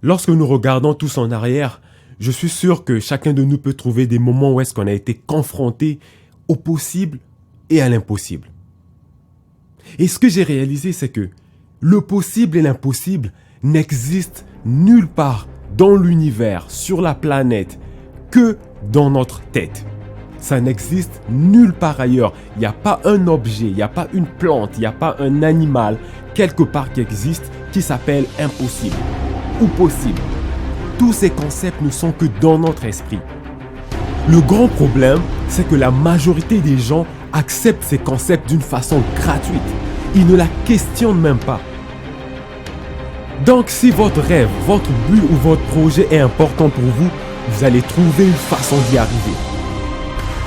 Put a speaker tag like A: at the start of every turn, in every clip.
A: Lorsque nous regardons tous en arrière, je suis sûr que chacun de nous peut trouver des moments où est-ce qu'on a été confronté au possible et à l'impossible. Et ce que j'ai réalisé, c'est que le possible et l'impossible n'existent nulle part dans l'univers, sur la planète, que dans notre tête. Ça n'existe nulle part ailleurs. Il n'y a pas un objet, il n'y a pas une plante, il n'y a pas un animal quelque part qui existe qui s'appelle impossible ou possible. Tous ces concepts ne sont que dans notre esprit. Le grand problème, c'est que la majorité des gens acceptent ces concepts d'une façon gratuite. Ils ne la questionnent même pas. Donc si votre rêve, votre but ou votre projet est important pour vous, vous allez trouver une façon d'y arriver.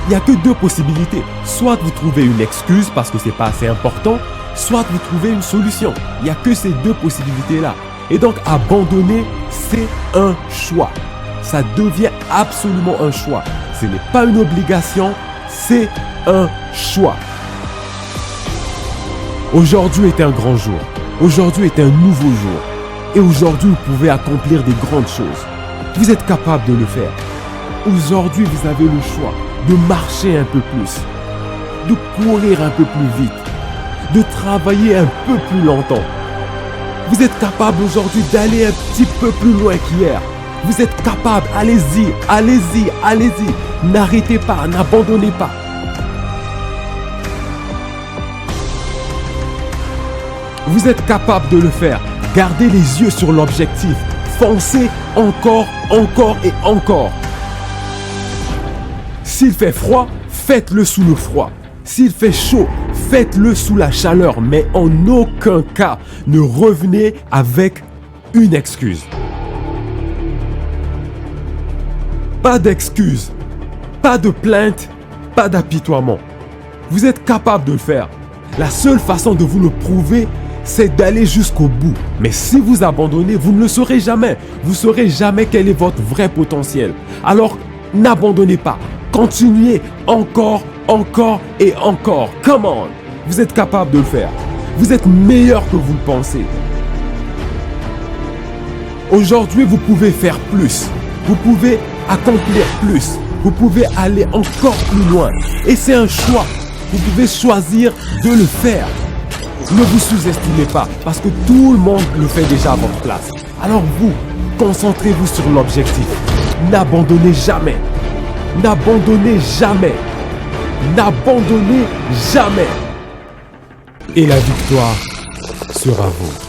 A: Il n'y a que deux possibilités. Soit vous trouvez une excuse parce que ce n'est pas assez important, soit vous trouvez une solution. Il n'y a que ces deux possibilités-là. Et donc abandonner, c'est un choix. Ça devient absolument un choix. Ce n'est pas une obligation, c'est un choix. Aujourd'hui est un grand jour. Aujourd'hui est un nouveau jour. Et aujourd'hui, vous pouvez accomplir des grandes choses. Vous êtes capable de le faire. Aujourd'hui, vous avez le choix de marcher un peu plus, de courir un peu plus vite, de travailler un peu plus longtemps. Vous êtes capable aujourd'hui d'aller un petit peu plus loin qu'hier. Vous êtes capable, allez-y, allez-y, allez-y. N'arrêtez pas, n'abandonnez pas. Vous êtes capable de le faire. Gardez les yeux sur l'objectif. Foncez encore, encore et encore. S'il fait froid, faites-le sous le froid. S'il fait chaud, faites-le sous la chaleur. Mais en aucun cas, ne revenez avec une excuse. Pas d'excuse, pas de plainte, pas d'apitoiement. Vous êtes capable de le faire. La seule façon de vous le prouver, c'est d'aller jusqu'au bout. Mais si vous abandonnez, vous ne le saurez jamais. Vous ne saurez jamais quel est votre vrai potentiel. Alors, n'abandonnez pas. Continuez encore, encore et encore. Come on! Vous êtes capable de le faire. Vous êtes meilleur que vous le pensez. Aujourd'hui, vous pouvez faire plus. Vous pouvez accomplir plus. Vous pouvez aller encore plus loin. Et c'est un choix. Vous pouvez choisir de le faire. Ne vous sous-estimez pas, parce que tout le monde le fait déjà à votre place. Alors vous, concentrez-vous sur l'objectif. N'abandonnez jamais. N'abandonnez jamais. N'abandonnez jamais. Et la victoire sera vôtre.